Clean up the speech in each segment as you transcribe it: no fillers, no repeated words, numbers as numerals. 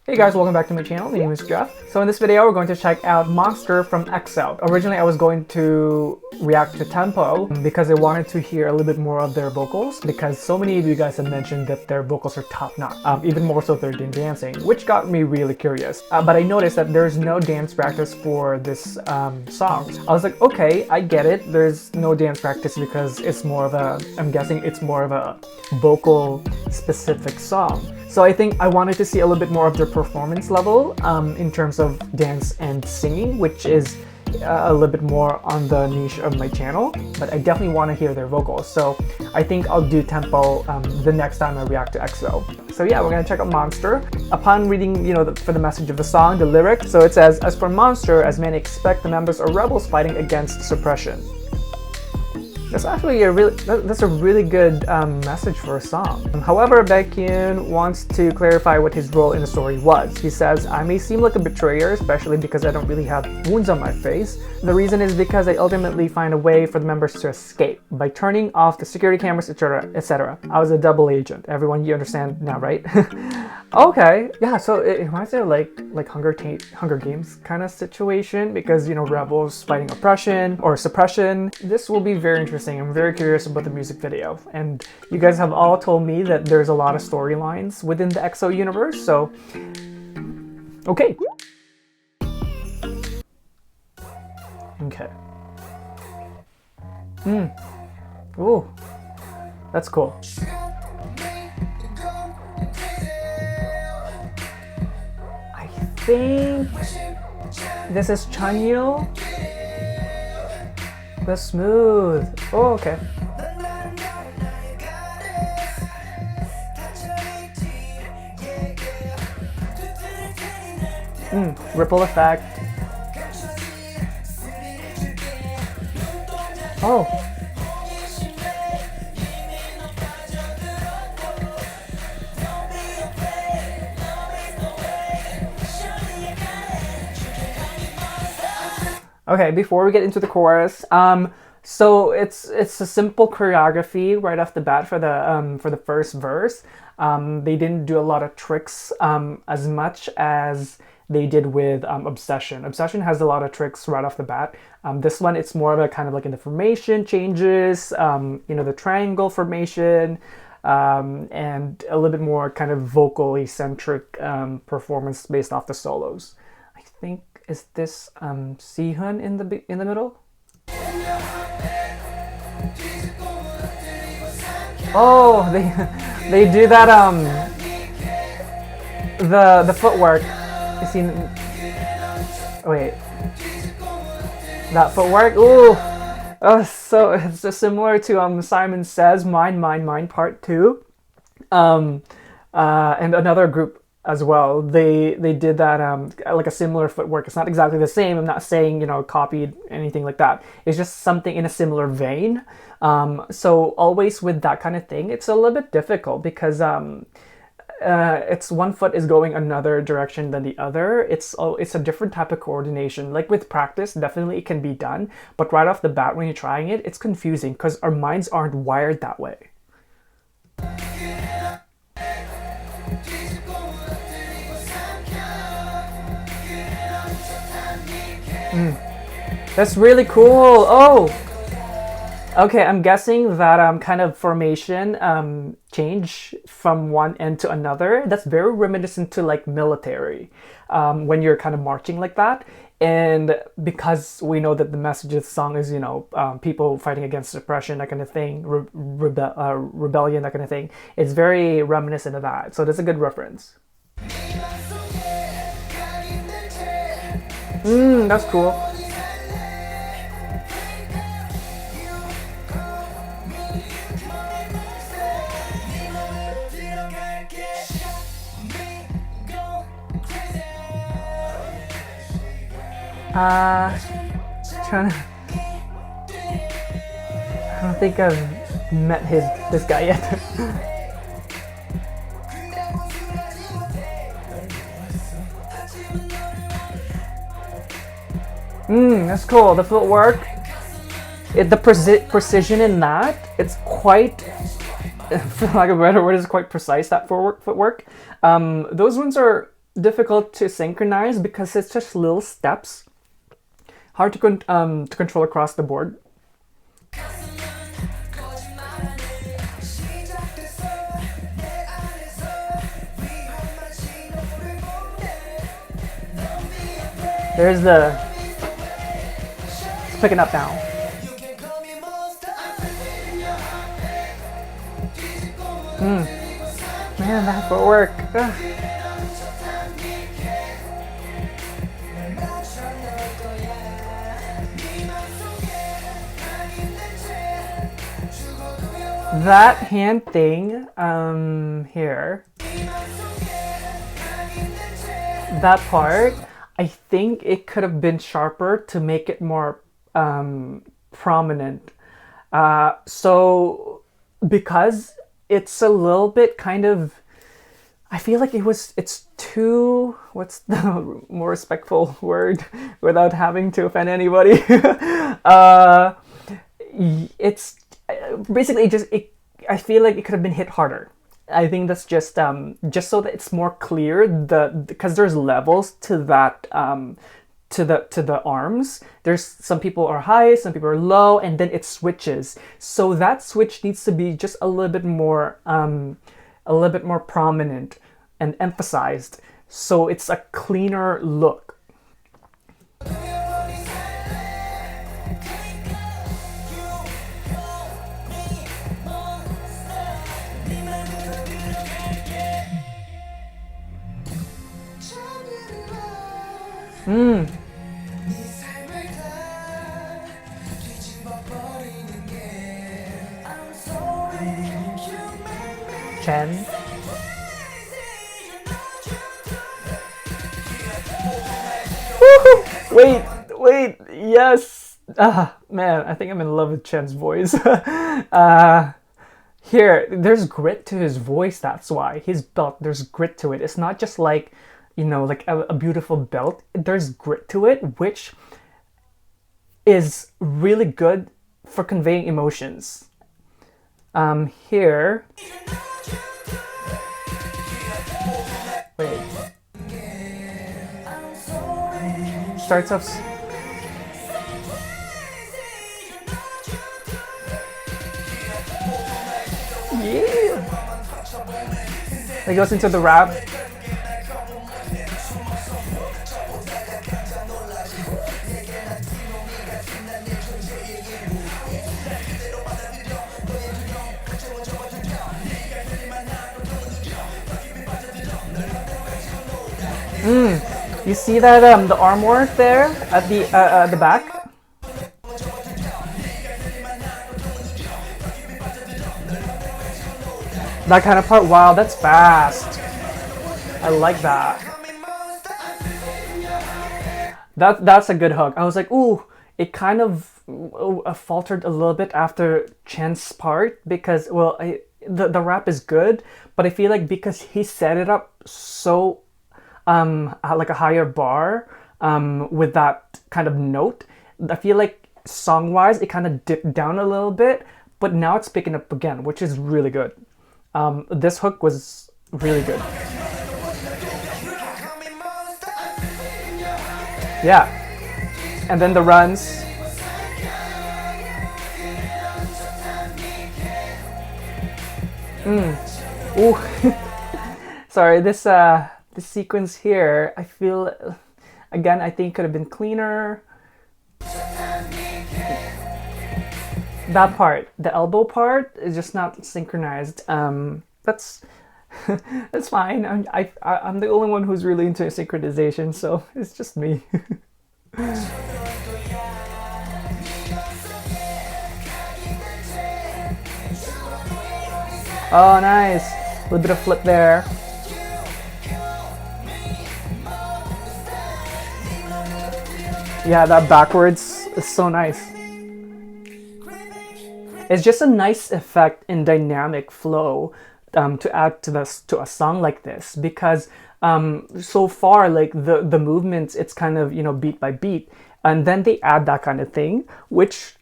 Hey guys, welcome back to my channel. My name is Jeff. So in this video, we're going to check out Monster from EXO. Originally, I was going to react to Tempo because I wanted to hear a little bit more of their vocals because so many of you guys have mentioned that their vocals are top-notch, even more so than dancing, which got me really curious. But I noticed that there's no dance practice for this song. I was like, okay, I get it. There's no dance practice because it's more of a, I'm guessing it's more of a vocal-specific song. So I think I wanted to see a little bit more of their performance level in terms of dance and singing, which is a little bit more on the niche of my channel, but I definitely want to hear their vocals. So I think I'll do Tempo the next time I react to EXO. So yeah, we're gonna check out Monster. Upon reading, for the message of the song, the lyric, so it says, "As for Monster, as many expect, the members are rebels fighting against suppression." That's actually a really good message for a song. However, Baekhyun wants to clarify what his role in the story was. He says, "I may seem like a betrayer, especially because I don't really have wounds on my face. The reason is because I ultimately find a way for the members to escape by turning off the security cameras, etc., etc. I was a double agent." Everyone, you understand now, right? Okay, yeah. So it reminds me of like Hunger Games kind of situation because rebels fighting oppression or suppression. This will be very interesting. I'm very curious about the music video, and you guys have all told me that there's a lot of storylines within the EXO universe, so okay. Ooh, that's cool. I think this is Chanyeol. The smooth. Oh, okay. Ripple effect. Oh. Okay, before we get into the chorus, so it's a simple choreography right off the bat for the first verse. They didn't do a lot of tricks as much as they did with Obsession. Obsession has a lot of tricks right off the bat. This one, it's more of a kind of like in the formation changes, the triangle formation, and a little bit more kind of vocally centric performance based off the solos. I think. Is this Sehun in the middle? Oh, they do that the footwork. You see? Wait, that footwork. Ooh, oh, so it's just similar to Simon Says Mine Mine Mine Part 2, and another group as well. They did that like a similar footwork. It's not exactly the same. I'm not saying copied anything like that. It's just something in a similar vein. So always with that kind of thing, it's a little bit difficult because it's one foot is going another direction than the other. It's a different type of coordination. Like with practice, definitely it can be done, but right off the bat when you're trying it, it's confusing because our minds aren't wired that way. That's really cool. Oh, okay. I'm guessing that kind of formation change from one end to another. That's very reminiscent to like military when you're kind of marching like that. And because we know that the message of the song is people fighting against suppression, that kind of thing, rebellion, that kind of thing. It's very reminiscent of that. So that's a good reference. That's cool. Trying to. I don't think I've met this guy yet. That's cool. The footwork, the precision in that, it's quite, for lack of a better word, is quite precise. That footwork. Those ones are difficult to synchronize because it's just little steps. Hard to control across the board. There's the... It's picking up now. Man, that footwork. Ugh. That hand thing, here. That part, I think it could have been sharper to make it more prominent. So, because it's a little bit kind of, I feel like it's too, what's the more respectful word without having to offend anybody? It's basically I feel like it could have been hit harder. I think that's just so that it's more clear, because there's levels to that, to the arms. There's some people are high, some people are low, and then it switches. So that switch needs to be just a little bit more prominent and emphasized, so it's a cleaner look. Chen. Wait, yes. Ah, man, I think I'm in love with Chen's voice. Here, there's grit to his voice. That's why his belt. There's grit to it. It's not just like, like a beautiful belt. There's grit to it, which is really good for conveying emotions. Here. Wait. Starts off. Yeah. It goes into the rap. You see that the arm work there at the back? That kind of part, wow, that's fast. I like that. That's a good hook. I was like, ooh, it kind of faltered a little bit after Chen's part because, well, the rap is good, but I feel like because he set it up so like a higher bar with that kind of note, I feel like song-wise it kind of dipped down a little bit, but now it's picking up again, which is really good. This hook was really good. Yeah. And then the runs. Ooh. Sorry, this sequence here, I feel, again, I think could have been cleaner. That part, the elbow part, is just not synchronized. That's that's fine. I'm the only one who's really into synchronization, so it's just me. Oh, nice. A little bit of flip there. Yeah, that backwards is so nice. It's just a nice effect and dynamic flow to add to a song like this, because so far, like the movements, it's kind of, beat by beat, and then they add that kind of thing, which,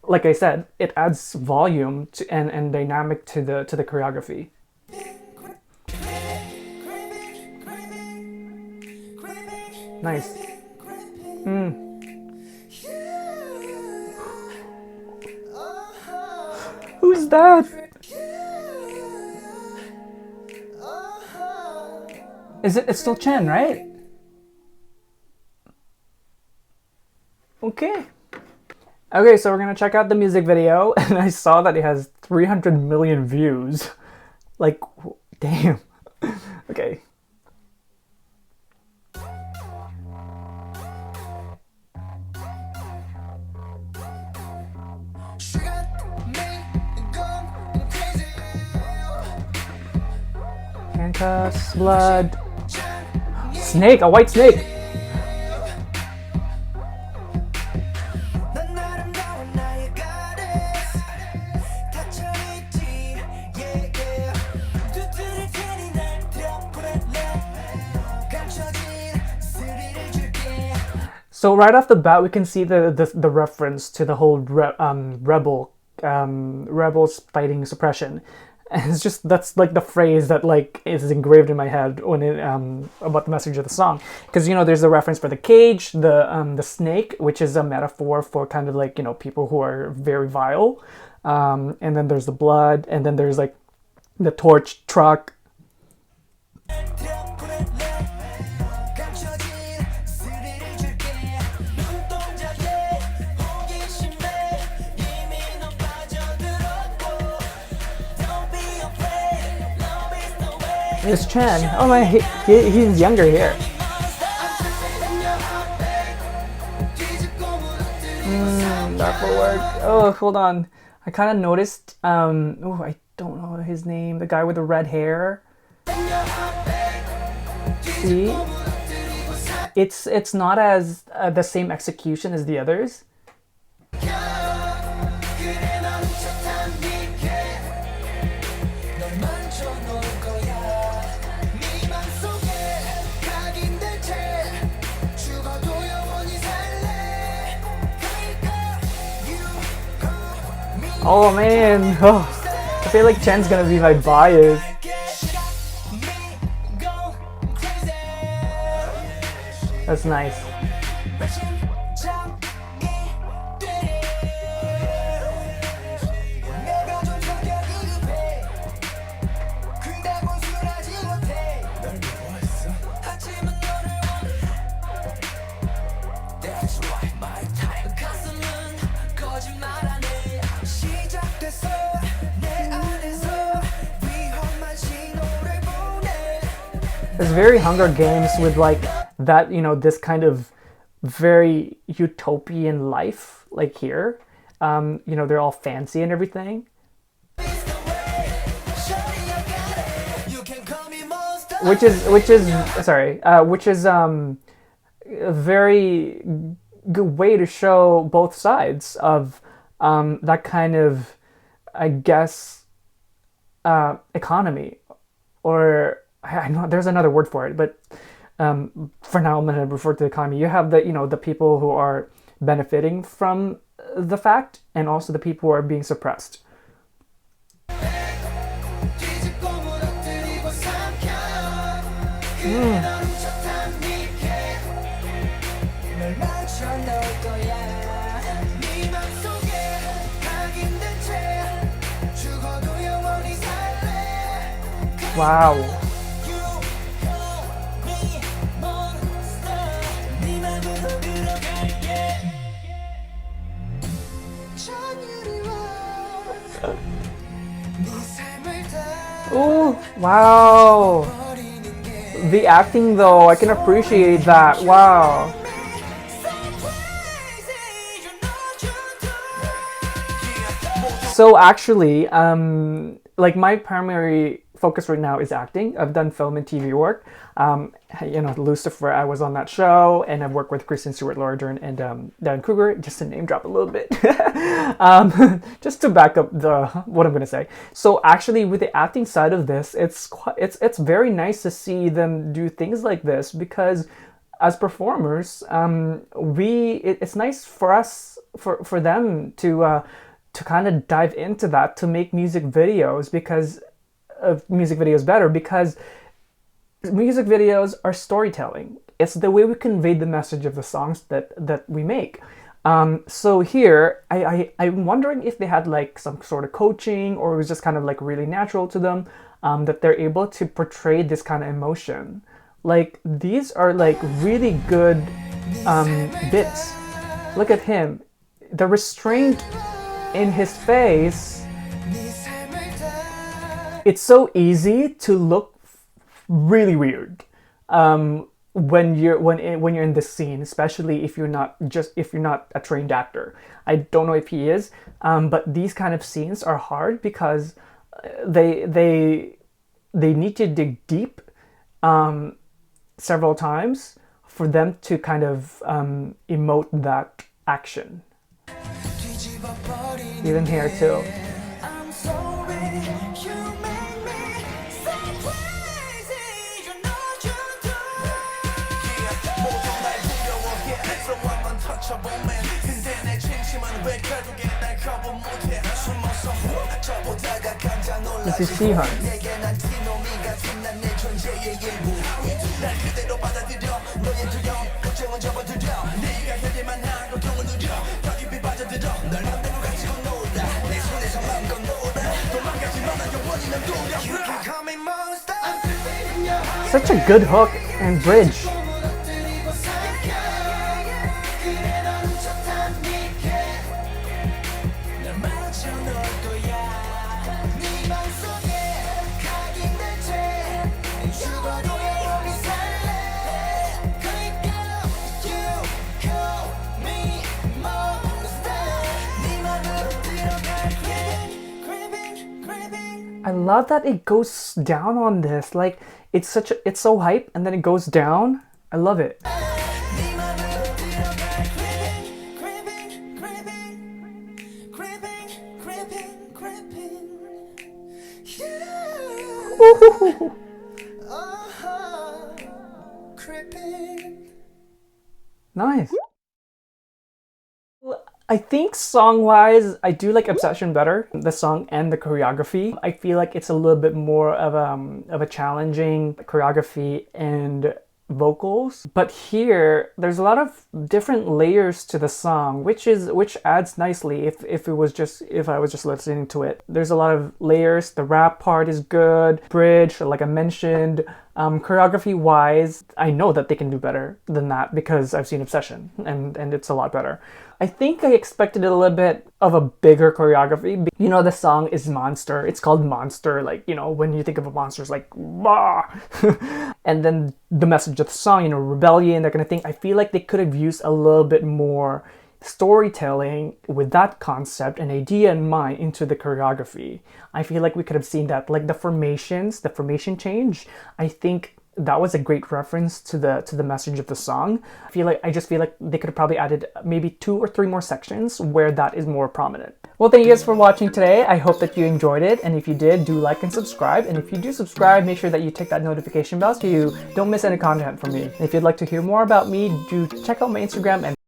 like I said, it adds volume and dynamic to the choreography. Nice. Who's that? It's still Chen, right? Okay. Okay, so we're gonna check out the music video, and I saw that it has 300 million views. Like, damn. Okay. Handcuffs, blood. Snake, a white snake. So right off the bat, we can see the reference to the whole rebels fighting suppression. And it's just, that's like the phrase that like is engraved in my head when it about the message of the song, because there's a reference for the cage, the snake, which is a metaphor for kind of like people who are very vile, and then there's the blood, and then there's like the torch truck. It's Chen. Oh my, he's younger here. That will work. Oh, hold on. I kind of noticed. Oh, I don't know his name. The guy with the red hair. See, it's not as the same execution as the others. Oh man, I feel like Chen's gonna be my bias. That's nice. It's very Hunger Games with like that, this kind of very utopian life, like here. They're all fancy and everything. Which is a very good way to show both sides of that kind of, I guess, economy, or I know there's another word for it, but for now I'm going to refer to the economy. You have the people who are benefiting from the fact, and also the people who are being suppressed. Wow. Oh, wow. The acting though, I can appreciate that. Wow. So actually, like my primary focus right now is acting. I've done film and TV work. Lucifer, I was on that show, and I've worked with Kristen Stewart, Laura Dern, and Dan Kruger, just to name drop a little bit, just to back up what I'm gonna say. So actually, with the acting side of this, it's very nice to see them do things like this, because as performers, it's nice for us, for them to kind of dive into that, to make music videos better, because music videos are storytelling. it's the way we convey the message of the songs that we make. So here, I'm wondering if they had like some sort of coaching, or it was just kind of like really natural to them, that they're able to portray this kind of emotion. Like, these are like really good bits. Look at him. The restraint in his face. It's so easy to look really weird when you're in this scene, especially if you're not a trained actor. I don't know if he is, but these kind of scenes are hard because they need to dig deep several times for them to kind of emote that action. Even here too. This is Sihan. Such a good hook and bridge. I love that it goes down on this. Like, it's so hype, and then it goes down. I love it. Nice. I think song-wise, I do like Obsession better, the song and the choreography. I feel like it's a little bit more of a challenging choreography and vocals. But here, there's a lot of different layers to the song, which adds nicely if I was just listening to it. There's a lot of layers. The rap part is good, bridge, like I mentioned. Choreography-wise, I know that they can do better than that because I've seen Obsession, and it's a lot better. I think I expected a little bit of a bigger choreography. You know, the song is Monster. It's called Monster. Like, you know, when you think of a monster, it's like, bah! And then the message of the song, you know, rebellion, that kind of thing. I feel like they could have used a little bit more storytelling with that concept and idea in mind into the choreography. I feel like we could have seen that, like the formation change. I think that was a great reference to the message of the song. I just feel like they could have probably added maybe 2 or 3 more sections where that is more prominent. Well, thank you guys for watching today. I hope that you enjoyed it, and if you did, do like and subscribe. And if you do subscribe, make sure that you tick that notification bell so you don't miss any content from me. And if you'd like to hear more about me, do check out my Instagram and